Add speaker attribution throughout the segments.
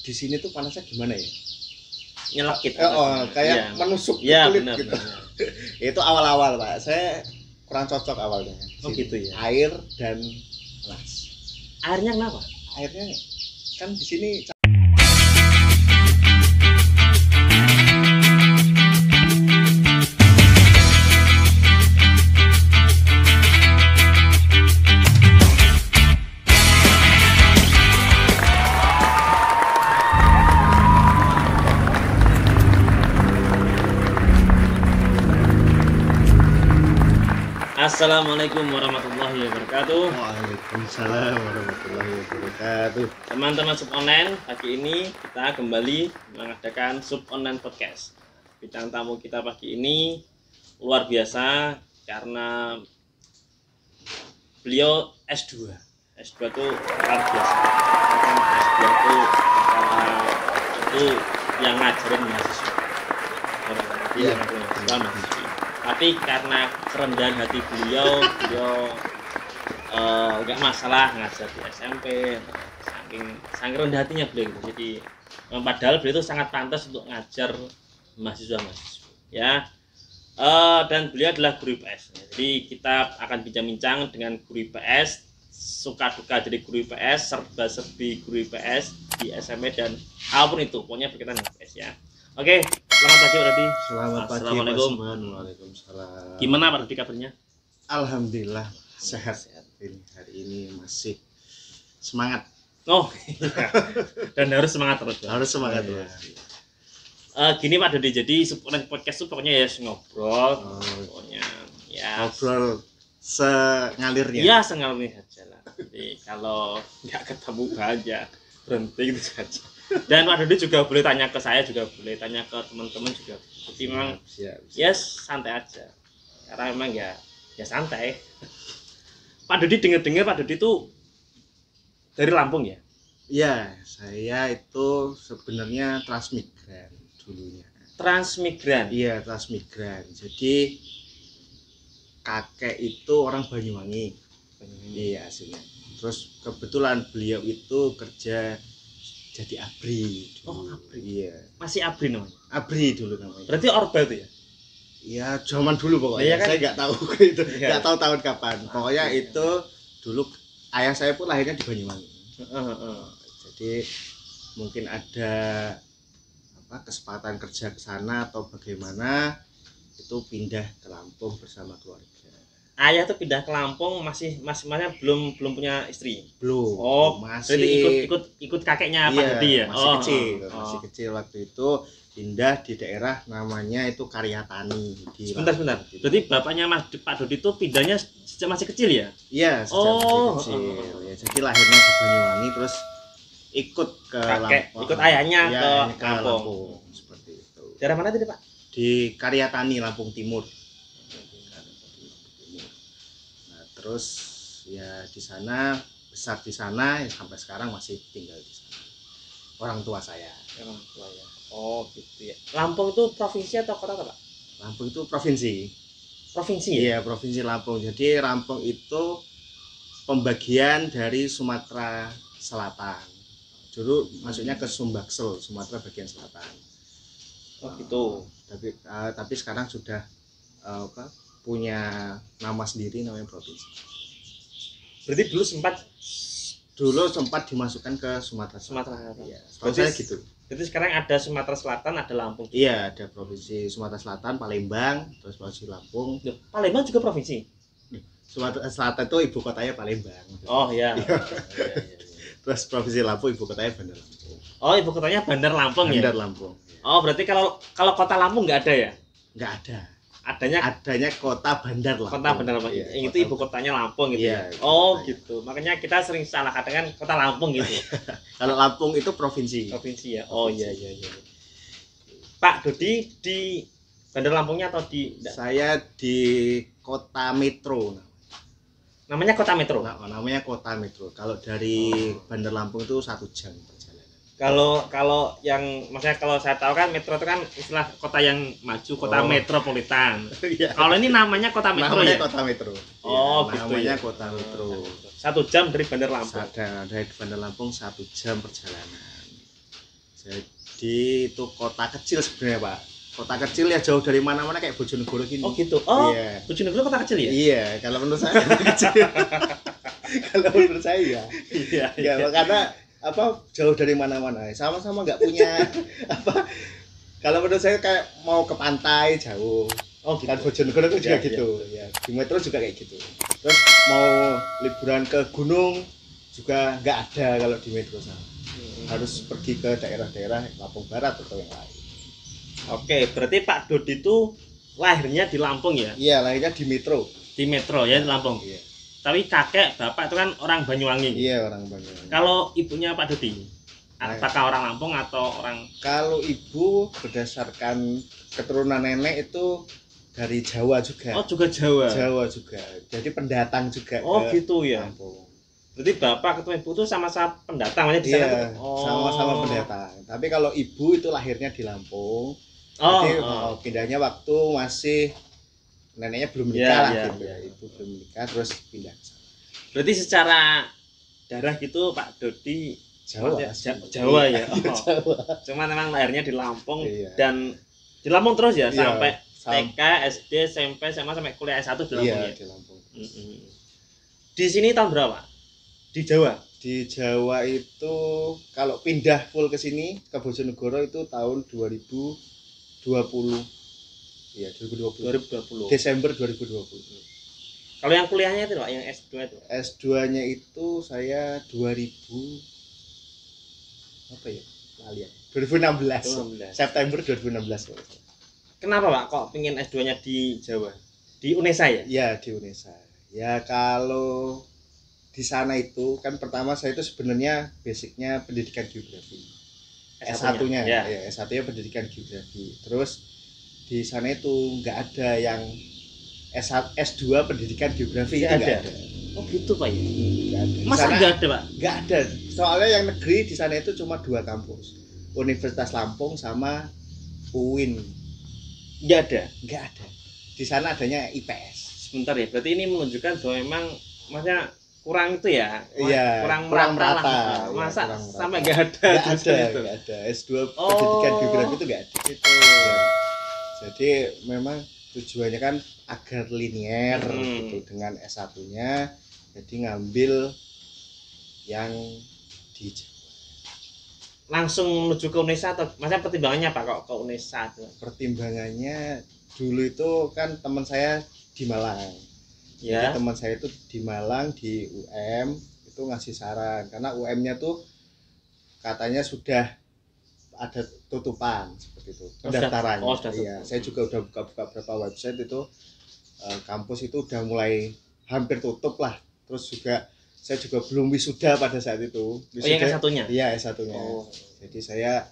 Speaker 1: di sini tuh panasnya gimana ya?
Speaker 2: Nyelekit.
Speaker 1: Kayak
Speaker 2: iya.
Speaker 1: menusuk
Speaker 2: Iya,
Speaker 1: kulit
Speaker 2: benar,
Speaker 1: gitu.
Speaker 2: benar.
Speaker 1: Itu awal-awal Pak, saya kurang cocok awalnya.
Speaker 2: Oh, gitu ya.
Speaker 1: Air dan panas.
Speaker 2: Airnya kenapa?
Speaker 1: Airnya kan di sini
Speaker 2: Assalamualaikum warahmatullahi wabarakatuh.
Speaker 1: Waalaikumsalam warahmatullahi wabarakatuh.
Speaker 2: Teman-teman sub online, pagi ini kita kembali mengadakan sub online podcast. Bintang tamu kita pagi ini luar biasa karena beliau S2. S2 itu luar biasa. S2 itu karena itu yang ngajarin mahasiswa.
Speaker 1: Iya,
Speaker 2: mahasiswa. Tapi karena kerendahan hati beliau nggak masalah ngajar di SMP, saking rendah hatinya beliau gitu. Jadi padahal beliau itu sangat pantas untuk ngajar mahasiswa ya. Dan beliau adalah guru IPS. Jadi kita akan bincang-bincang dengan guru IPS, suka duka jadi guru IPS, serba serbi guru IPS di SMP dan apapun itu, pokoknya berkaitan dengan IPS ya. Oke, selamat pagi Pak Dodi.
Speaker 1: Selamat pagi.
Speaker 2: Assalamualaikum.
Speaker 1: Waalaikumsalam.
Speaker 2: Gimana Pak Dodi kabarnya?
Speaker 1: Alhamdulillah sehat. Hari ini masih semangat.
Speaker 2: Oh, iya. Dan harus semangat terus.
Speaker 1: Harus semangat terus.
Speaker 2: Gini Pak Dodi, jadi podcast itu pokoknya ya ngobrol, pokoknya ya
Speaker 1: ngobrol sengalirnya.
Speaker 2: Iya, sengalirnya saja lah. Jadi kalau nggak ketemu aja berhenti gitu saja. Dan Pak Dodi juga boleh tanya ke saya, juga boleh tanya ke teman-teman juga. Jadi memang yes, santai aja. Karena memang ya santai. Pak Dodi dengar Pak Dodi itu dari Lampung ya?
Speaker 1: Iya, saya itu sebenarnya transmigran dulunya.
Speaker 2: Transmigran?
Speaker 1: Iya, transmigran. Jadi kakek itu orang Banyuwangi. Iya, aslinya. Terus kebetulan beliau itu kerja jadi ABRI dulu.
Speaker 2: Oh, ABRI.
Speaker 1: Iya.
Speaker 2: Masih ABRI namanya?
Speaker 1: ABRI dulu namanya.
Speaker 2: Berarti Orba itu ya?
Speaker 1: Iya, zaman dulu pokoknya.
Speaker 2: Ya, kan?
Speaker 1: Saya nggak tahu itu, nggak tahu tahun kapan. Pokoknya itu dulu ayah saya pun lahirnya di Banyuwangi. Jadi mungkin ada kesempatan kerja ke sana atau bagaimana, itu pindah ke Lampung bersama keluarga.
Speaker 2: Ayah tuh pindah ke Lampung masih belum punya istri.
Speaker 1: Belum.
Speaker 2: Oh,
Speaker 1: masih
Speaker 2: ikut kakeknya Pak Dodi ya.
Speaker 1: Masih kecil waktu itu pindah di daerah namanya itu Karyatani.
Speaker 2: Sebentar. Berarti bapaknya Pak Dodi itu pindahnya sejak masih kecil ya?
Speaker 1: Iya, sejak masih kecil. Ya, jadi lahirnya di Banyuwangi terus ikut ke Lampung.
Speaker 2: Ikut ayahnya
Speaker 1: ke Lampung. Seperti itu.
Speaker 2: Daerah mana tadi Pak?
Speaker 1: Di Karyatani, Lampung Timur. Terus ya di sana, besar di sana, ya sampai sekarang masih tinggal di sana. Orang tua saya.
Speaker 2: Orang tua ya. Oh gitu ya. Lampung itu provinsi atau kota Pak?
Speaker 1: Lampung itu provinsi.
Speaker 2: Provinsi ya?
Speaker 1: Iya, provinsi Lampung. Jadi Lampung itu pembagian dari Sumatera Selatan. Dulu maksudnya ke Sumbaksel, Sumatera bagian selatan.
Speaker 2: Oh gitu.
Speaker 1: Tapi sekarang sudah punya nama sendiri, namanya provinsi.
Speaker 2: Berarti dulu sempat
Speaker 1: dimasukkan ke Sumatera
Speaker 2: Selatan.
Speaker 1: Iya, saya gitu.
Speaker 2: Jadi sekarang ada Sumatera Selatan, ada Lampung.
Speaker 1: Iya, ada provinsi Sumatera Selatan, Palembang, terus provinsi Lampung.
Speaker 2: Palembang juga provinsi.
Speaker 1: Sumatera Selatan itu ibu kotanya Palembang.
Speaker 2: Oh iya.
Speaker 1: Terus provinsi Lampung ibu kotanya Bandar Lampung.
Speaker 2: Oh, ibu kotanya Bandar Lampung ya.
Speaker 1: Bandar Lampung.
Speaker 2: Oh, berarti kalau kota Lampung nggak ada ya?
Speaker 1: Nggak ada.
Speaker 2: Adanya
Speaker 1: kota Bandar Lampung.
Speaker 2: Kota Bandar Lampung. Iya, itu ibu kotanya Lampung gitu.
Speaker 1: Iya,
Speaker 2: ya. Oh, gitu. Makanya kita sering salah katakan kota Lampung gitu.
Speaker 1: Kalau Lampung itu provinsi.
Speaker 2: Provinsi ya. Oh iya. Pak Dodi di Bandar Lampungnya atau di
Speaker 1: Saya di Kota Metro.
Speaker 2: Namanya Kota Metro.
Speaker 1: Namanya Kota Metro. Kalau dari Bandar Lampung itu 1 jam perjalanan.
Speaker 2: Kalau yang maksudnya kalau saya tahu kan metro itu kan istilah kota yang maju, kota metropolitan. Kalau ini namanya Kota Metro
Speaker 1: namanya
Speaker 2: ya?
Speaker 1: Kota Metro.
Speaker 2: Oh,
Speaker 1: ya,
Speaker 2: gitu
Speaker 1: namanya
Speaker 2: ya.
Speaker 1: Kota Metro.
Speaker 2: 1 jam dari Bandar Lampung.
Speaker 1: Dari Bandar Lampung 1 jam perjalanan. Jadi itu kota kecil sebenarnya Pak. Kota kecil ya jauh dari mana-mana kayak Bojonegoro gini.
Speaker 2: Oh gitu. Oh,
Speaker 1: iya.
Speaker 2: Bojonegoro kota kecil ya?
Speaker 1: Iya, kalau menurut saya kota kecil. Kalau menurut saya ya.
Speaker 2: Iya.
Speaker 1: Ya, karena apa jauh dari mana-mana. Sama-sama nggak punya apa. Kalau menurut saya kayak mau ke pantai jauh.
Speaker 2: Oh gitu.
Speaker 1: Kan Bojonegoro itu juga
Speaker 2: Ya,
Speaker 1: gitu. Ya, di metro juga kayak gitu. Terus mau liburan ke gunung juga nggak ada kalau di metro sana. Harus pergi ke daerah-daerah Lampung Barat atau yang lain.
Speaker 2: Oke, berarti Pak Dodi itu lahirnya di Lampung ya?
Speaker 1: Iya, lahirnya di metro.
Speaker 2: Di metro ya, di Lampung.
Speaker 1: Iya.
Speaker 2: Tapi kakek, bapak itu kan orang Banyuwangi.
Speaker 1: Iya, orang Banyuwangi.
Speaker 2: Kalau ibunya Pak Dodi, apakah orang Lampung atau orang?
Speaker 1: Kalau ibu berdasarkan keturunan nenek itu dari Jawa juga.
Speaker 2: Oh, juga Jawa.
Speaker 1: Jawa juga. Jadi pendatang juga.
Speaker 2: Oh, gitu ya.
Speaker 1: Lampung.
Speaker 2: Berarti bapak ketemu ibu itu sama-sama pendatang, makanya di sana.
Speaker 1: Iya,
Speaker 2: Oh.
Speaker 1: sama-sama pendatang. Tapi kalau ibu itu lahirnya di Lampung.
Speaker 2: Oh,
Speaker 1: Jadi pindahnya waktu masih neneknya belum menikah lah gitu. Ibu belum menikah terus pindah ke sana.
Speaker 2: Berarti secara darah gitu Pak Dodi
Speaker 1: Jawa.
Speaker 2: Jawa ya. Oh.
Speaker 1: Jawa.
Speaker 2: Cuma memang lahirnya di Lampung
Speaker 1: Iya.
Speaker 2: dan di Lampung terus ya
Speaker 1: Iya,
Speaker 2: sampai TK, SD, SMP, SMA sampai kuliah S1 di Lampung
Speaker 1: iya,
Speaker 2: ya.
Speaker 1: di Lampung.
Speaker 2: Di sini tahun berapa? Di Jawa.
Speaker 1: Di Jawa itu kalau pindah full ke sini ke Bojonegoro itu tahun 2020. Iya, 2020. Desember 2020.
Speaker 2: Kalau yang kuliahnya itu Pak, yang S2 itu.
Speaker 1: S2-nya itu saya 2000 apa ya? Lali ya. 2016. September 2016.
Speaker 2: Kenapa Pak kok pengen S2-nya di Jawa? Di UNESA ya?
Speaker 1: Iya, di UNESA. Ya kalau di sana itu kan pertama saya itu sebenarnya basicnya pendidikan geografi. S1-nya ya, S1-nya pendidikan geografi. Terus di sana itu nggak ada yang S2 pendidikan geografi itu nggak ada.
Speaker 2: Oh gitu Pak ya?
Speaker 1: Nggak ada.
Speaker 2: Masa nggak ada Pak?
Speaker 1: Nggak ada. Soalnya yang negeri di sana itu cuma 2 kampus, Universitas Lampung sama UIN.
Speaker 2: Nggak ada.
Speaker 1: Nggak ada. Di sana adanya IPS.
Speaker 2: Sebentar ya. Berarti ini menunjukkan bahwa memang maksudnya kurang itu ya,
Speaker 1: iya,
Speaker 2: kurang merata lah. Masa
Speaker 1: kurang merata.
Speaker 2: Sampai nggak ada?
Speaker 1: Nggak ada. S2 pendidikan geografi itu nggak ada.
Speaker 2: Gitu.
Speaker 1: Ya. Jadi memang tujuannya kan agar linier gitu dengan S1-nya. Jadi ngambil yang di
Speaker 2: langsung menuju ke UNESA atau maksudnya pertimbangannya apa kok ke UNESA?
Speaker 1: Pertimbangannya dulu itu kan teman saya di Malang.
Speaker 2: Ya.
Speaker 1: Jadi teman saya itu di Malang di UM itu ngasih saran karena UM-nya tuh katanya sudah ada tutupan seperti itu pendaftarannya. Iya, saya juga udah buka-buka beberapa website itu kampus itu udah mulai hampir tutup lah. Terus juga saya juga belum wisuda pada saat itu.
Speaker 2: Wisuda, yang S1-nya?
Speaker 1: Iya, S1-nya. Oh. Jadi saya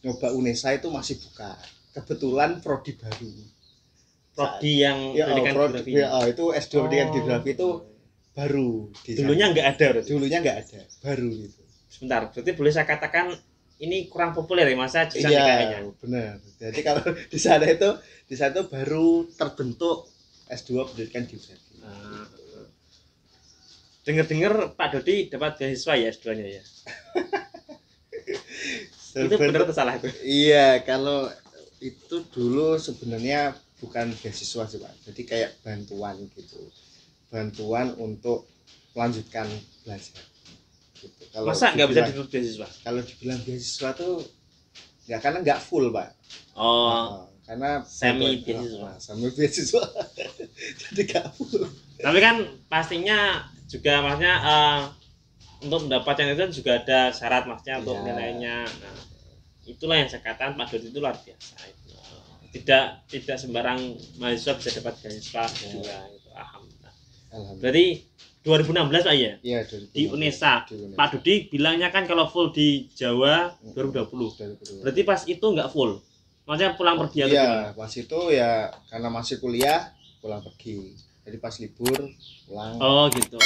Speaker 1: nyoba UNESA itu masih buka. Kebetulan prodi baru.
Speaker 2: Prodi yang pendidikan geografi.
Speaker 1: Ya, itu S2 pendidikan geografi itu baru.
Speaker 2: Dulunya nggak ada.
Speaker 1: Dulunya nggak ada, baru itu.
Speaker 2: Sebentar, berarti boleh saya katakan ini kurang populer ya masa jurusan
Speaker 1: kayaknya. Benar. Jadi kalau di sana itu baru terbentuk S2 pendidikan geografi.
Speaker 2: Dengar-dengar Pak Dodi dapat beasiswa ya S2-nya ya. Itu benar atau salah itu?
Speaker 1: Iya, kalau itu dulu sebenarnya bukan beasiswa sih Pak. Jadi kayak bantuan gitu. Bantuan untuk melanjutkan belajar. Gitu. Kalau
Speaker 2: masa nggak bisa disebut beasiswa?
Speaker 1: Kalau dibilang beasiswa tuh nggak, karena nggak full Pak.
Speaker 2: Oh,
Speaker 1: karena
Speaker 2: semi beasiswa.
Speaker 1: Semi beasiswa. Jadi nggak full.
Speaker 2: Tapi kan pastinya juga maksudnya untuk mendapatkan itu juga ada syarat maksudnya untuk nilainya. Nah, itulah yang saya katakan Pak Dodi itu luar biasa. Tidak sembarang mahasiswa bisa dapat beasiswa gitu. Alhamdulillah. Berarti 2016 Pak ya?
Speaker 1: Iya,
Speaker 2: di UNESA. Pak Dodi bilangnya kan kalau full di Jawa 2020. Berarti pas itu nggak full. Maksudnya pulang pergi atau
Speaker 1: gimana? Iya, pas itu ya karena masih kuliah pulang pergi. Jadi pas libur pulang.
Speaker 2: Oh gitu.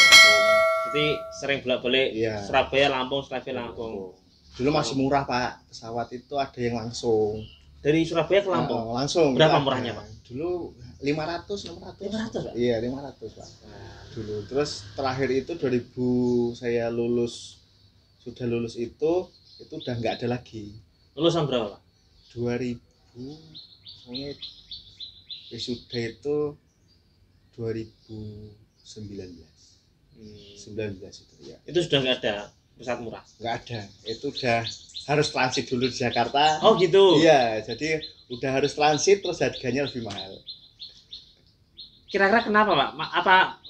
Speaker 2: Jadi sering bolak-balik Surabaya Lampung, Surabaya Lampung.
Speaker 1: Dulu masih murah Pak, pesawat itu ada yang langsung.
Speaker 2: Dari Surabaya ke Lampung?
Speaker 1: Langsung.
Speaker 2: Berapa murahnya Pak?
Speaker 1: Dulu 500,
Speaker 2: 500 Pak?
Speaker 1: Iya 500 Pak. Dulu. Terus terakhir itu 2000 saya sudah lulus itu itu udah nggak ada lagi.
Speaker 2: Lulusan berapa Pak?
Speaker 1: 2000 pokoknya wisuda itu 2019 itu ya.
Speaker 2: Itu sudah nggak ada pesawat murah?
Speaker 1: Nggak ada, itu udah harus transit dulu di Jakarta.
Speaker 2: Oh gitu?
Speaker 1: Iya, jadi udah harus transit terus harganya lebih mahal.
Speaker 2: Kira-kira kenapa Pak?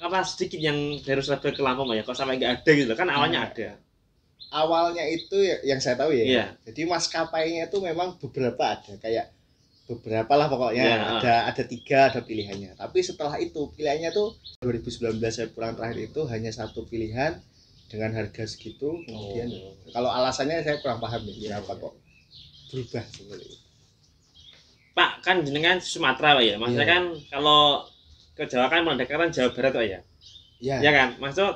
Speaker 2: Apa sedikit yang dari Surabaya ke Lampung ya? Kok sampai nggak ada gitu? Kan awalnya ada.
Speaker 1: Awalnya itu yang saya tahu ya.
Speaker 2: Iya.
Speaker 1: Jadi maskapainya itu memang beberapa ada, kayak beberapa lah pokoknya.
Speaker 2: Iya.
Speaker 1: Ada 3 ada pilihannya. Tapi setelah itu pilihannya tuh 2019 saya pulang terakhir itu hanya 1 pilihan dengan harga segitu. Kemudian kalau alasannya saya kurang paham nih kenapa kok berubah seperti itu.
Speaker 2: Pak, kan jenengan Sumatera Pak ya. Maksudnya kan kalau ke Jawa kan mendekatkan Jawa Barat Pak ya.
Speaker 1: Iya.
Speaker 2: Ya kan? Maksud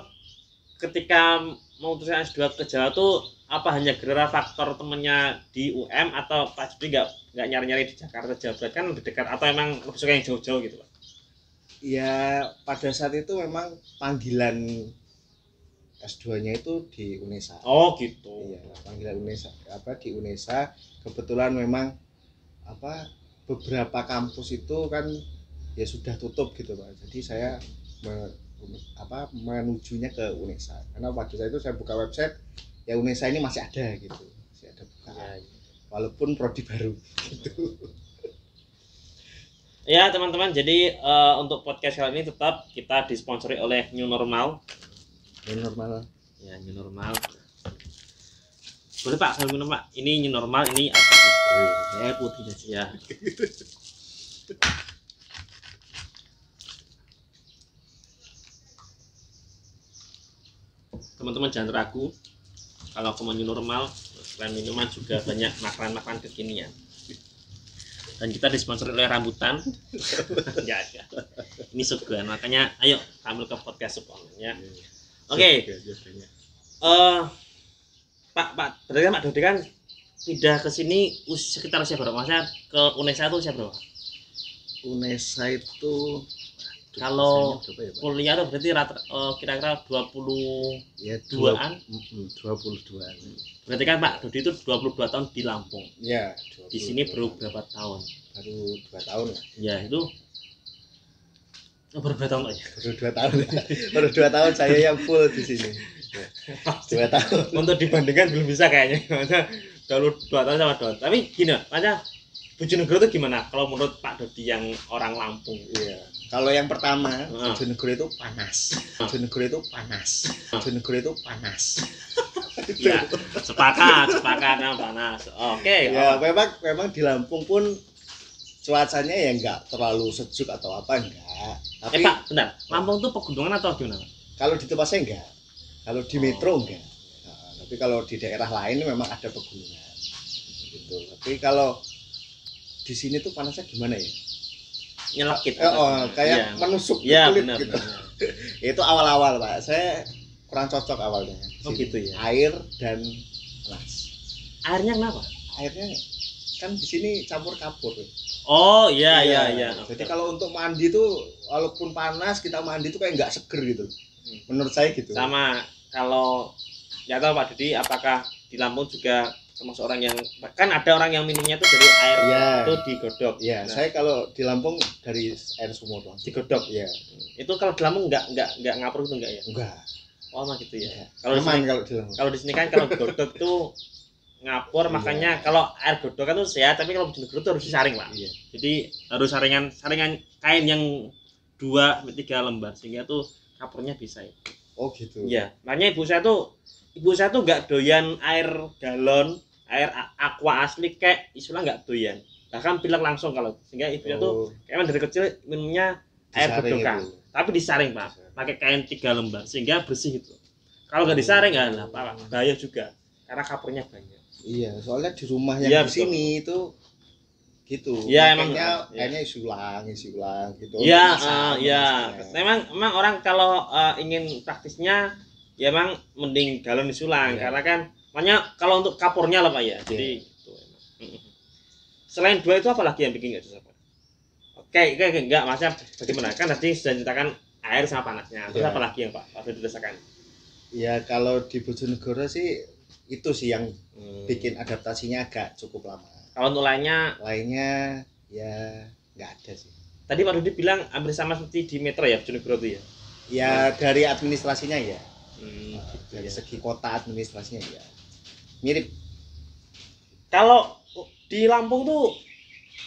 Speaker 2: ketika memutuskan S2 ke Jawa tuh apa hanya gara faktor temennya di UM atau Pak Jody nggak nyari-nyari di Jakarta Jawa Barat kan lebih dekat atau emang lebih suka yang jauh-jauh gitu Pak?
Speaker 1: Ya pada saat itu memang panggilan S2-nya itu di UNESA.
Speaker 2: Oh gitu.
Speaker 1: Iya, panggilan UNESA di UNESA kebetulan memang beberapa kampus itu kan ya sudah tutup gitu Pak. Jadi saya menujunya ke UNESA. Karena pada saat itu saya buka website ya UNESA ini masih ada gitu. Masih ada bukaan. Ya. Walaupun prodi baru gitu.
Speaker 2: Ya teman-teman, jadi untuk podcast kali ini tetap kita disponsori oleh New Normal.
Speaker 1: New Normal.
Speaker 2: Ya, New Normal. Boleh Pak, saya minum Pak. Ini New Normal, ini apa?
Speaker 1: Saya putih aja.
Speaker 2: Ya. Teman-teman jangan ragu. Kalau aku mau New Normal, selain minuman juga banyak makanan-makanan kekinian. Dan kita disponsori oleh rambutan. Enggak ada. Ini suguhan, makanya ayo ambil ke podcast suplemennya. Oke. Pak, berarti Pak Dodi kan pindah ke sini sekitar usia berapa? Maksudnya ke UNESA itu usia berapa?
Speaker 1: UNESA itu
Speaker 2: kalau kuliah tuh berarti kira-kira 22-an.
Speaker 1: 22-an.
Speaker 2: Berarti kan Pak Dodi itu 22 tahun di Lampung.
Speaker 1: Ya,
Speaker 2: di sini baru berapa tahun?
Speaker 1: Baru 2 tahun lah.
Speaker 2: Ya, itu baru berapa tahun Pak ya?
Speaker 1: Baru 2 tahun. Baru 2 tahun saya yang full di sini. 2 tahun.
Speaker 2: Untuk dibandingkan belum bisa kayaknya. Kalau 2 tahun sama 2 tahun. Tapi gini, makanya Bojonegoro itu gimana kalau menurut Pak Dodi yang orang Lampung?
Speaker 1: Iya. Kalau yang pertama, Bojonegoro itu panas. Bojonegoro itu panas. Bojonegoro itu panas.
Speaker 2: Ya, sepakat yang panas. Oke.
Speaker 1: Ya, memang di Lampung pun cuacanya ya enggak terlalu sejuk atau apa enggak. Tapi
Speaker 2: Pak, bentar. Lampung tuh pegunungan atau gimana?
Speaker 1: Kalau di tempat saya enggak. Kalau di metro enggak. Nah, tapi kalau di daerah lain memang ada pegunungan. Gitu. Tapi kalau di sini tuh panasnya gimana ya?
Speaker 2: Nyelekit.
Speaker 1: Kayak ya, menusuk
Speaker 2: ya,
Speaker 1: kulit
Speaker 2: benar,
Speaker 1: gitu. Itu awal-awal Pak. Saya kurang cocok awalnya.
Speaker 2: Oh gitu ya.
Speaker 1: Air dan panas.
Speaker 2: Airnya kenapa?
Speaker 1: Airnya kan di sini campur kapur.
Speaker 2: Oh iya.
Speaker 1: Jadi kalau untuk mandi tuh walaupun panas kita mandi tuh kayak nggak seger gitu. Menurut saya gitu.
Speaker 2: Sama kalau ya tahu Pak Dodi apakah di Lampung juga termasuk orang yang kan ada orang yang minumnya tuh dari air itu digodok.
Speaker 1: Iya, saya kalau di Lampung dari air sumur langsung
Speaker 2: digodok.
Speaker 1: Iya.
Speaker 2: Itu kalau di Lampung nggak ngapur itu enggak ya?
Speaker 1: Enggak.
Speaker 2: Oh mah gitu ya.
Speaker 1: Kalau di sini
Speaker 2: kalau di sini kan kalau godok tuh ngapur, makanya kalau air godokan tuh sehat, tapi kalau Bojonegoro tuh harus disaring Pak. Iya. Jadi harus saringan kain yang 2-3 lembar sehingga tuh kapurnya bisa ya.
Speaker 1: Oh gitu.
Speaker 2: Iya. Makanya ibu saya tuh nggak doyan air galon, air aqua asli kayak istilah nggak doyan. Bahkan pilek langsung kalau sehingga ibunya tuh kayak dari kecil minumnya air godokan. Tapi disaring Pak, pakai kain 3 lembar sehingga bersih itu. Kalau nggak disaring nggak lah Pak, bahaya juga karena kapurnya banyak.
Speaker 1: Iya, soalnya di rumah yang di sini itu gitu.
Speaker 2: Iya emang
Speaker 1: airnya isi ulang gitu.
Speaker 2: Iya. Memang orang kalau ingin praktisnya ya emang mending galon isi ulang karena kan makanya kalau untuk kapurnya lah Pak ya. Jadi itu emang. Selain 2 itu apa lagi yang bikin nggak susah Pak? Oke, enggak maksudnya bagaimana? Kan tadi sudah ceritakan air sama panasnya. Terus apa lagi yang Pak harus dirasakan?
Speaker 1: Ya kalau di Bojonegoro sih itu sih yang bikin adaptasinya agak cukup lama.
Speaker 2: Kalau untuk lainnya
Speaker 1: ya nggak ada sih.
Speaker 2: Tadi Pak Dodi bilang hampir sama seperti di Metro ya, Bojonegoro itu ya?
Speaker 1: Ya dari administrasinya ya.
Speaker 2: Gitu
Speaker 1: Dari
Speaker 2: ya.
Speaker 1: segi kota administrasinya ya mirip.
Speaker 2: Kalau di Lampung tuh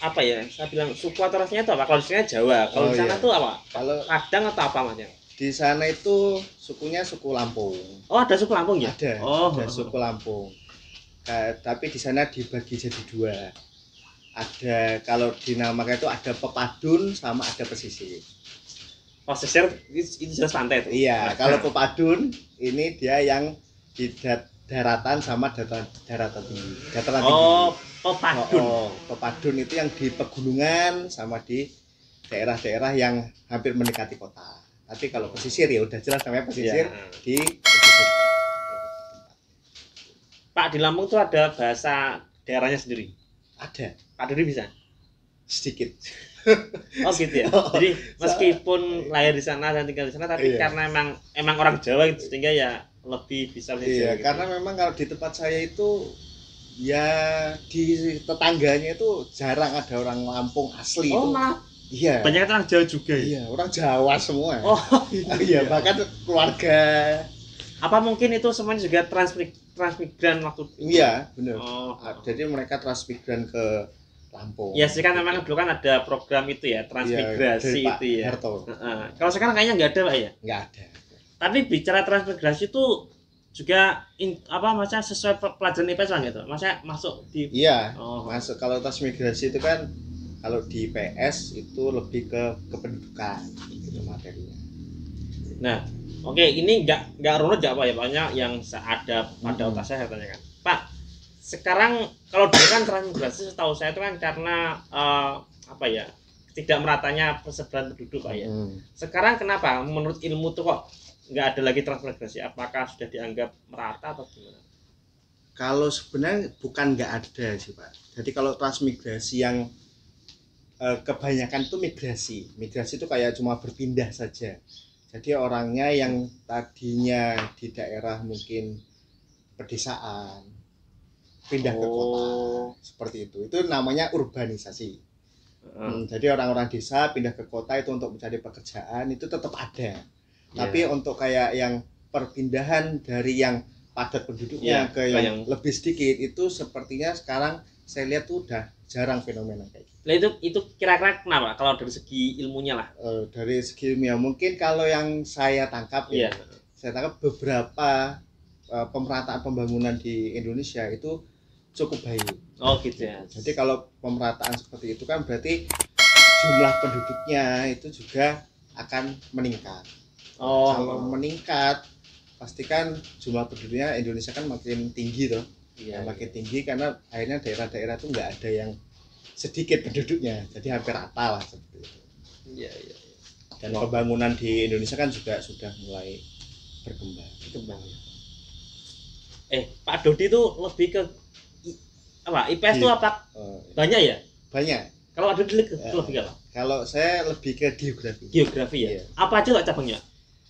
Speaker 2: apa ya? Saya bilang suku atau rasanya itu apa? Kalau di sini Jawa, kalau di sana tuh apa?
Speaker 1: Kalau
Speaker 2: Padang atau apa Mas?
Speaker 1: Di sana itu sukunya suku Lampung.
Speaker 2: Oh, ada suku Lampung ya?
Speaker 1: Ada suku Lampung. Tapi di sana dibagi jadi dua. Ada kalau dinamakan itu ada pepadun sama ada pesisir.
Speaker 2: Pesisir itu jelas pantai tuh.
Speaker 1: Iya, kalau pepadun ini dia yang di daratan sama daratan tinggi. Dataran tinggi.
Speaker 2: Pepadun.
Speaker 1: Pepadun itu yang di pegunungan sama di daerah-daerah yang hampir mendekati kota. Tapi kalau pesisir ya udah jelas namanya pesisir di pesisir.
Speaker 2: Pak, di Lampung tuh ada bahasa daerahnya sendiri.
Speaker 1: Ada.
Speaker 2: Pak Dodi bisa?
Speaker 1: Sedikit.
Speaker 2: Oh gitu ya. Jadi meskipun lahir di sana dan tinggal di sana, tapi karena emang orang Jawa gitu, sehingga ya lebih bisa
Speaker 1: Iya, gitu. Karena memang kalau di tempat saya itu ya di tetangganya itu jarang ada orang Lampung asli.
Speaker 2: Oh,
Speaker 1: itu.
Speaker 2: Malah.
Speaker 1: Iya.
Speaker 2: Banyak orang Jawa juga ya.
Speaker 1: Iya, orang Jawa semua.
Speaker 2: Oh,
Speaker 1: iya, bahkan keluarga.
Speaker 2: Apa mungkin itu semuanya juga transmigran waktu itu?
Speaker 1: Iya, benar.
Speaker 2: Oh.
Speaker 1: Jadi mereka transmigran ke Lampung.
Speaker 2: Ya sih kan memang dulu kan ada program itu ya, transmigrasi
Speaker 1: iya,
Speaker 2: itu ya.
Speaker 1: Harto.
Speaker 2: Kalau sekarang kayaknya nggak ada Pak ya?
Speaker 1: Nggak ada.
Speaker 2: Tapi bicara transmigrasi itu juga masa sesuai pelajaran IPS lah gitu. Masa masuk di
Speaker 1: masuk. Kalau transmigrasi itu kan kalau di IPS itu lebih ke kependudukan gitu materinya.
Speaker 2: Nah, oke, ini nggak runut ya Pak ya, banyak yang ada pada otak saya tanyakan. Pak, sekarang kalau dulu kan transmigrasi setahu saya itu kan karena tidak meratanya persebaran penduduk Pak ya. Sekarang kenapa menurut ilmu tuh kok nggak ada lagi transmigrasi? Apakah sudah dianggap merata atau gimana?
Speaker 1: Kalau sebenarnya bukan nggak ada sih Pak. Jadi kalau transmigrasi yang kebanyakan itu migrasi itu kayak cuma berpindah saja. Jadi orangnya yang tadinya di daerah mungkin pedesaan pindah ke kota seperti itu namanya urbanisasi. Jadi orang-orang desa pindah ke kota itu untuk mencari pekerjaan itu tetap ada. Tapi untuk kayak yang perpindahan dari yang padat penduduknya ke yang lebih sedikit itu sepertinya sekarang saya lihat tuh udah jarang fenomena kayak gitu.
Speaker 2: Nah itu kira-kira kenapa kalau dari segi ilmunya lah?
Speaker 1: Dari segi ilmiah mungkin kalau yang saya tangkap saya tangkap beberapa pemerataan pembangunan di Indonesia itu cukup baik.
Speaker 2: Oh gitu ya.
Speaker 1: Jadi kalau pemerataan seperti itu kan berarti jumlah penduduknya itu juga akan meningkat. Kalau meningkat pastikan jumlah penduduknya Indonesia kan makin tinggi tuh. Makin tinggi karena akhirnya daerah-daerah itu nggak ada yang sedikit penduduknya, jadi hampir rata lah seperti itu.
Speaker 2: Iya.
Speaker 1: Dan pembangunan di Indonesia kan juga sudah mulai berkembang.
Speaker 2: Pak Dodi itu lebih ke IPS itu apa? Banyak ya?
Speaker 1: Banyak.
Speaker 2: Kalau ada lebih ke apa?
Speaker 1: Kalau saya lebih ke geografi.
Speaker 2: Geografi ya. Apa aja Pak cabangnya?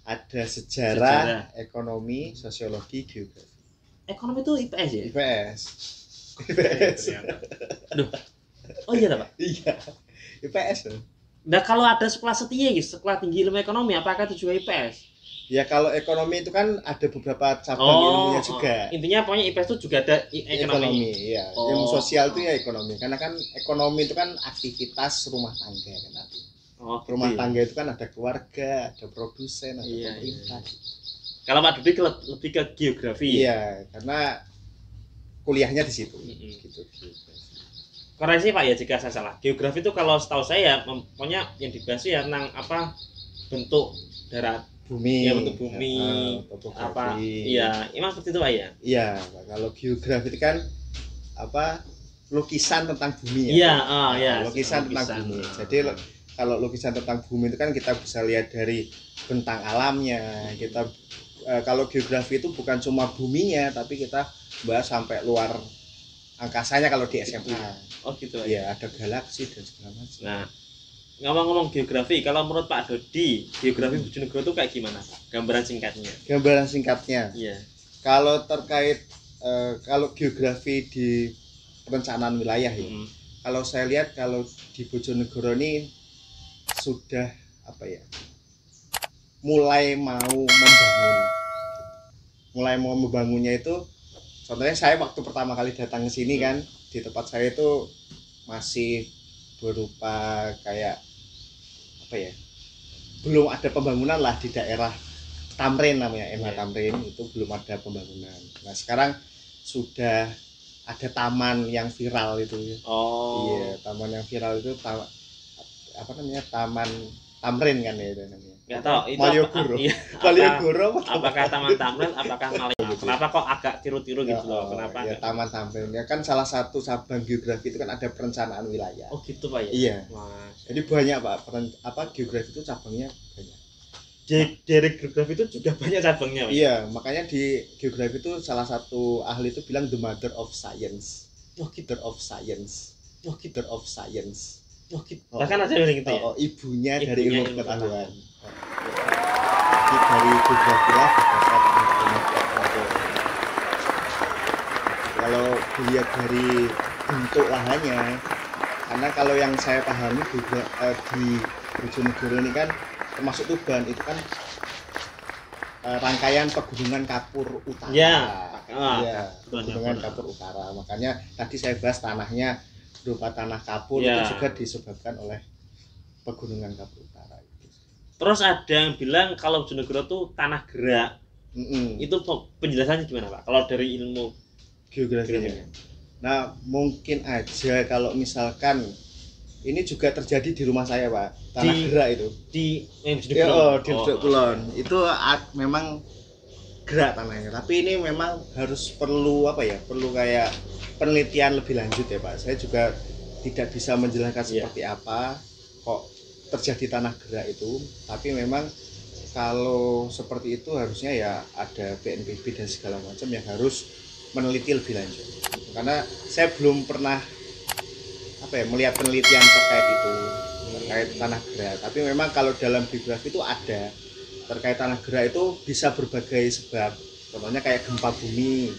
Speaker 1: Ada sejarah, ekonomi, sosiologi, geografi.
Speaker 2: Ekonomi itu IPS ya?
Speaker 1: IPS.
Speaker 2: Aduh. Oh iya Pak?
Speaker 1: Iya. IPS.
Speaker 2: Nah kalau ada sekolah setia gitu, sekolah tinggi ilmu ekonomi, apakah itu juga IPS?
Speaker 1: Ya kalau ekonomi itu kan ada beberapa cabang ilmunya juga.
Speaker 2: Intinya pokoknya IPS itu juga ada ekonomi.
Speaker 1: Iya. Ilmu sosial itu ya ekonomi. Karena kan ekonomi itu kan aktivitas rumah tangga kan nanti. Rumah tangga itu kan ada keluarga, ada produsen, ada pemerintah.
Speaker 2: Kalau Pak Dodi lebih ke geografi.
Speaker 1: Iya, karena kuliahnya di situ. Gitu.
Speaker 2: Koreksi Pak ya jika saya salah. Geografi itu kalau setahu saya pokoknya yang dibahas ya tentang bentuk darat,
Speaker 1: bumi,
Speaker 2: bentuk bumi, emang seperti itu Pak ya?
Speaker 1: Iya, kalau geografi itu kan lukisan tentang bumi ya. Lukisan tentang bumi. Jadi kalau lukisan tentang bumi itu kan kita bisa lihat dari bentang alamnya. Kalau geografi itu bukan cuma buminya, tapi kita bahas sampai luar angkasanya kalau di SMA.
Speaker 2: Oh gitu
Speaker 1: ya. Ada galaksi dan segala macam.
Speaker 2: Nah, ngomong-ngomong geografi, kalau menurut Pak Dodi, geografi Bojonegoro itu kayak gimana? Gambaran singkatnya.
Speaker 1: Gambaran singkatnya.
Speaker 2: Iya.
Speaker 1: Kalau terkait kalau geografi di perencanaan wilayah ya. Kalau saya lihat kalau di Bojonegoro ini sudah apa ya? Mulai mau membangunnya itu, contohnya saya waktu pertama kali datang ke sini kan, di tempat saya itu masih berupa kayak apa ya? Belum ada pembangunan lah di daerah Tamrin namanya, Tamrin itu belum ada pembangunan. Nah, sekarang sudah ada taman yang viral itu ya. Iya, taman yang viral itu apa namanya? Taman Tamrin kan ya itu namanya.
Speaker 2: Enggak tahu itu
Speaker 1: Malioboro.
Speaker 2: Iya.
Speaker 1: Malioboro
Speaker 2: apakah Taman Tamrin, apakah Malioboro? Kenapa kok agak tiru-tiru gitu loh? Kenapa?
Speaker 1: Ya, Taman Tamrin ya kan salah satu cabang geografi itu kan ada perencanaan wilayah.
Speaker 2: Oh gitu Pak ya.
Speaker 1: Iya.
Speaker 2: Mas.
Speaker 1: Jadi banyak Pak, geografi itu cabangnya banyak.
Speaker 2: Dari geografi itu juga banyak cabangnya Pak.
Speaker 1: Iya, makanya di geografi itu salah satu ahli itu bilang the mother of science. Mother of science. Mother of science.
Speaker 2: Bahkan ada yang gitu ya.
Speaker 1: Ibunya dari ilmu pengetahuan. Jadi dari geografi lah kalau dilihat dari bentuk lahannya, karena kalau yang saya pahami juga di Bojonegoro ini kan termasuk Tuban itu kan rangkaian pegunungan kapur utara. Pegunungan kapur utara. Makanya tadi saya bahas tanahnya berupa tanah kapur itu juga disebabkan oleh pegunungan kapur utara.
Speaker 2: Terus ada yang bilang kalau Bojonegoro itu tanah gerak. Itu penjelasannya gimana Pak? Kalau dari ilmu
Speaker 1: geografinya. Nah, mungkin aja kalau misalkan ini juga terjadi di rumah saya Pak, tanah gerak itu di Ledok Kulon itu memang gerak tanahnya, tapi ini memang harus perlu kayak penelitian lebih lanjut ya Pak. Saya juga tidak bisa menjelaskan seperti apa kok terjadi tanah gerak itu, tapi memang kalau seperti itu harusnya ya ada BNPB dan segala macam yang harus meneliti lebih lanjut, karena saya belum pernah melihat penelitian terkait tanah gerak. Tapi memang kalau dalam geografi itu ada terkait tanah gerak itu bisa berbagai sebab. Contohnya kayak gempa bumi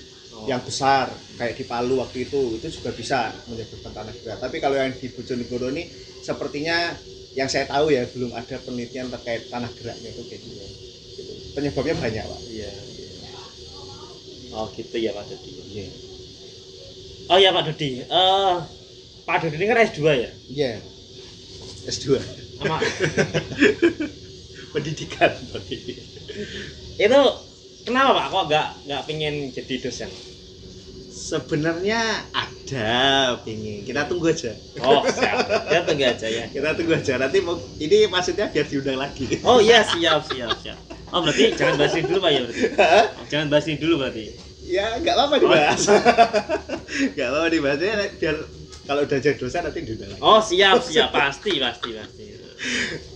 Speaker 1: yang besar kayak di Palu waktu itu juga bisa menyebabkan tanah gerak. Tapi kalau yang di Bojonegoro ini sepertinya yang saya tahu ya belum ada penelitian terkait tanah geraknya itu kayak gitu. Penyebabnya banyak Pak.
Speaker 2: Iya. Oh gitu ya Pak Dodi.
Speaker 1: Iya.
Speaker 2: Oh ya Pak Dodi. Pak Dodi ini kan S2 ya?
Speaker 1: Iya. S2.
Speaker 2: Sama
Speaker 1: pendidikan.
Speaker 2: Itu kenapa Pak kok nggak pengen jadi dosen?
Speaker 1: Sebenarnya ada pengen. Kita tunggu aja.
Speaker 2: Oh, siap. Kita tunggu aja ya.
Speaker 1: Kita tunggu aja. Nanti ini maksudnya biar diundang lagi.
Speaker 2: Oh iya, siap. Oh, berarti jangan bahas ini dulu Pak ya berarti. Jangan bahas ini dulu berarti.
Speaker 1: Ya, nggak apa-apa dibahas. Nggak apa-apa dibahasnya biar kalau udah jadi dosen nanti diundang lagi.
Speaker 2: Oh, siap. Pasti.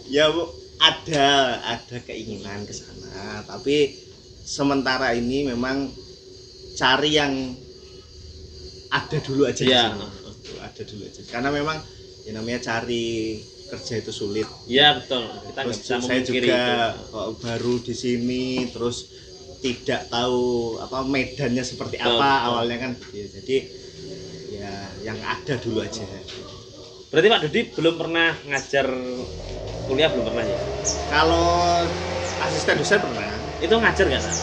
Speaker 1: Ya, Bu, ada keinginan ke sana, tapi sementara ini memang cari yang ada dulu aja.
Speaker 2: Ya.
Speaker 1: Ada dulu aja. Karena memang ya namanya cari kerja itu sulit.
Speaker 2: Iya, betul. Kita nggak bisa memungkiri itu.
Speaker 1: Saya juga baru di sini terus tidak tahu medannya seperti apa awalnya kan. Ya, jadi ya yang ada dulu aja.
Speaker 2: Berarti Pak Dodi belum pernah ngajar kuliah, belum pernah ya?
Speaker 1: Kalau asisten dosen pernah.
Speaker 2: Itu ngajar nggak Pak?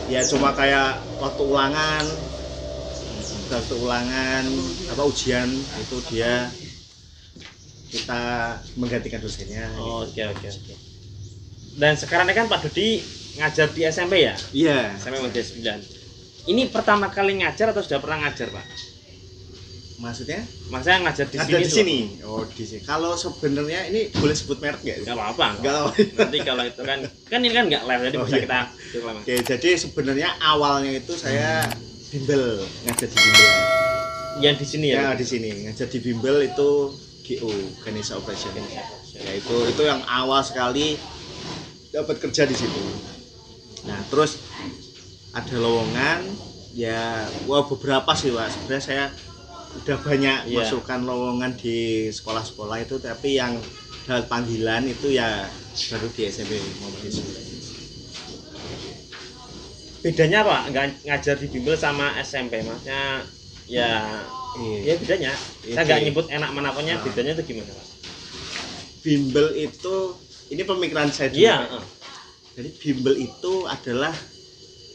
Speaker 1: Ya cuma kayak waktu ulangan ujian itu kita menggantikan dosennya.
Speaker 2: Oh, oke. Dan sekarang ini kan Pak Dodi ngajar di SMP ya?
Speaker 1: Iya.
Speaker 2: SMP Muda 9. Ini pertama kali ngajar atau sudah pernah ngajar Pak?
Speaker 1: Maksudnya?
Speaker 2: Maksudnya ngajar di sini.
Speaker 1: Ngajar di sini. Oh, di sini. Kalau sebenarnya ini boleh sebut merek nggak?
Speaker 2: Nggak apa-apa. Nanti kalau itu kan ini kan nggak live, jadi bisa kita.
Speaker 1: Oke, jadi sebenarnya awalnya itu saya bimbel, ngajar di bimbel.
Speaker 2: Yang di sini ya?
Speaker 1: Ya, di sini. Ngajar di bimbel itu GO, Ganesha Operation. Ya, itu yang awal sekali dapat kerja di situ. Nah, terus ada lowongan ya, beberapa sih Pak. Sebenarnya saya udah banyak masukkan lowongan di sekolah-sekolah itu, tapi yang dapat panggilan itu ya baru di SMP Muhammadiyah 9.
Speaker 2: bedanya apa ngajar di bimbel sama SMP? Maksudnya ya ya bedanya. Saya nggak nyebut enak mana pokoknya bedanya itu gimana, Pak?
Speaker 1: Bimbel itu ini pemikiran saya dulu.
Speaker 2: Iya.
Speaker 1: Jadi bimbel itu adalah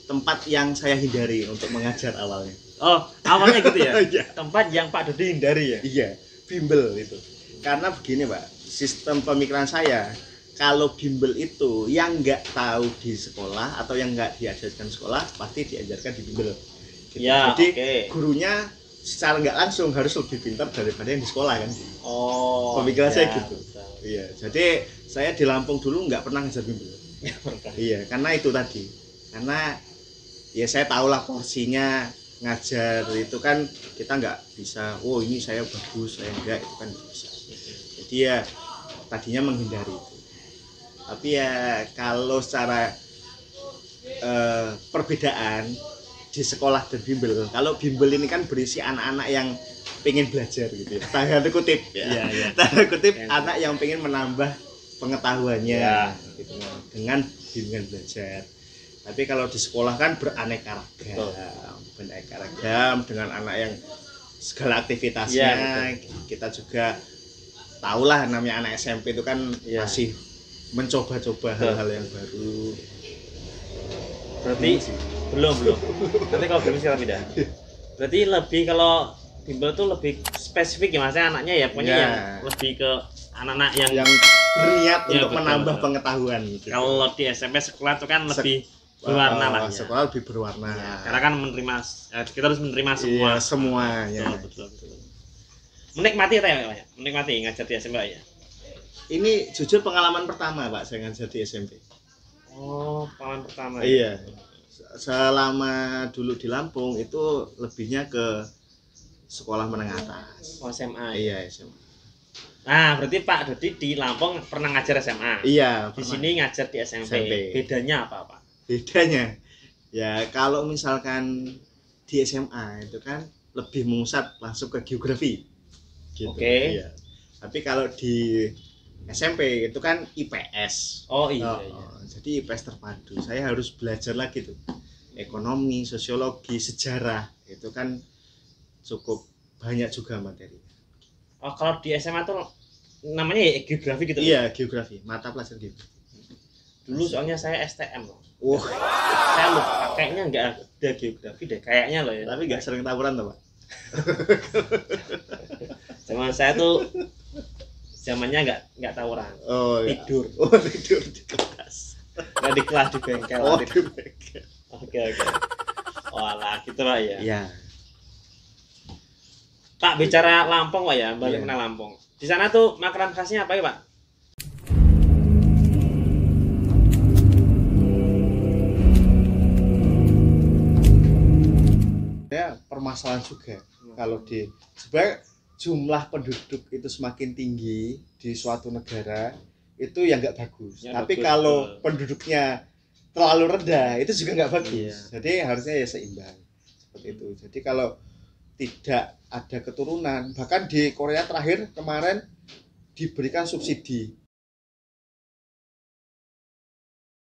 Speaker 1: tempat yang saya hindari untuk mengajar awalnya.
Speaker 2: Oh, awalnya gitu ya?
Speaker 1: Iya.
Speaker 2: Tempat yang Pak Dodi hindari ya?
Speaker 1: Iya, bimbel itu. Karena begini Pak, sistem pemikiran saya, kalau bimbel itu yang nggak tahu di sekolah atau yang nggak diajarkan sekolah, pasti diajarkan di bimbel. Gitu.
Speaker 2: Ya,
Speaker 1: jadi gurunya secara nggak langsung harus lebih pintar daripada yang di sekolah kan.
Speaker 2: Oh,
Speaker 1: pemikiran
Speaker 2: ya,
Speaker 1: saya gitu.
Speaker 2: betul.
Speaker 1: Iya, jadi saya di Lampung dulu nggak pernah ngajar bimbel. Iya, karena itu tadi. Karena ya saya tahulah porsinya ngajar itu kan kita nggak bisa, oh ini saya bagus, saya enggak, itu kan nggak bisa. Jadi ya tadinya menghindari itu. Tapi ya kalau secara perbedaan di sekolah dan bimbel, kalau bimbel ini kan berisi anak-anak yang pengen belajar gitu ya, tanda kutip ya, tanda kutip anak yang pengen menambah pengetahuannya gitu, dengan bimbingan belajar. Tapi kalau di sekolah kan beraneka ragam dengan anak yang segala aktivitasnya. Kita juga tahulah namanya anak SMP itu kan masih mencoba-coba hal-hal yang baru.
Speaker 2: Berarti belum. Nanti kalau belum silakan pindah. Berarti lebih kalau bimbel tuh lebih spesifik ya maksudnya anaknya ya pokoknya yang lebih ke anak-anak yang
Speaker 1: berniat untuk menambah pengetahuan gitu.
Speaker 2: Kalau di SMP sekolah itu kan lebih berwarna lah ya.
Speaker 1: Sekolah lebih berwarna.
Speaker 2: Ya, karena kan menerima kita harus menerima semua.
Speaker 1: Iya, semuanya.
Speaker 2: Betul. Menikmati ya, Pak? Menikmati ngajar di SMP ya.
Speaker 1: Ini jujur pengalaman pertama, Pak, saya ngajar di SMP.
Speaker 2: Oh, pengalaman pertama.
Speaker 1: Iya. Selama dulu di Lampung itu lebihnya ke sekolah menengah atas.
Speaker 2: Oh, SMA.
Speaker 1: Iya, SMA.
Speaker 2: Nah, berarti Pak Dodi di Lampung pernah ngajar SMA.
Speaker 1: Iya,
Speaker 2: di sini ngajar di SMP. Bedanya apa, Pak?
Speaker 1: Bedanya ya kalau misalkan di SMA itu kan lebih mengusat langsung ke geografi gitu.
Speaker 2: Oke.
Speaker 1: Iya. Tapi kalau di SMP itu kan IPS.
Speaker 2: Oh iya.
Speaker 1: Jadi IPS terpadu. Saya harus belajar lagi tuh ekonomi, sosiologi, sejarah. Itu kan cukup banyak juga materi.
Speaker 2: Oh, kalau di SMA tuh namanya ya geografi gitu.
Speaker 1: Iya, geografi, mata pelajaran geografi.
Speaker 2: Dulu soalnya saya STM loh.
Speaker 1: Saya
Speaker 2: lupa, kayaknya nggak ada geografi deh, kayaknya loh ya.
Speaker 1: Tapi nggak sering tawuran tuh Pak.
Speaker 2: Zaman saya tuh zamannya nggak tawuran. Tidur.
Speaker 1: Tidur di kelas.
Speaker 2: Nggak di kelas di bengkel.
Speaker 1: Di bengkel.
Speaker 2: Oke. Walah, gitu Pak ya.
Speaker 1: Iya.
Speaker 2: Pak bicara Lampung Pak ya, balik mengenai Lampung. Di sana tuh makanan khasnya apa ya Pak?
Speaker 1: Permasalahan juga kalau di sebenarnya jumlah penduduk itu semakin tinggi di suatu negara itu yang nggak bagus ya, tapi bagus, kalau penduduknya terlalu rendah itu juga nggak bagus. Jadi harusnya ya seimbang seperti itu. Jadi kalau tidak ada keturunan, bahkan di Korea terakhir kemarin diberikan subsidi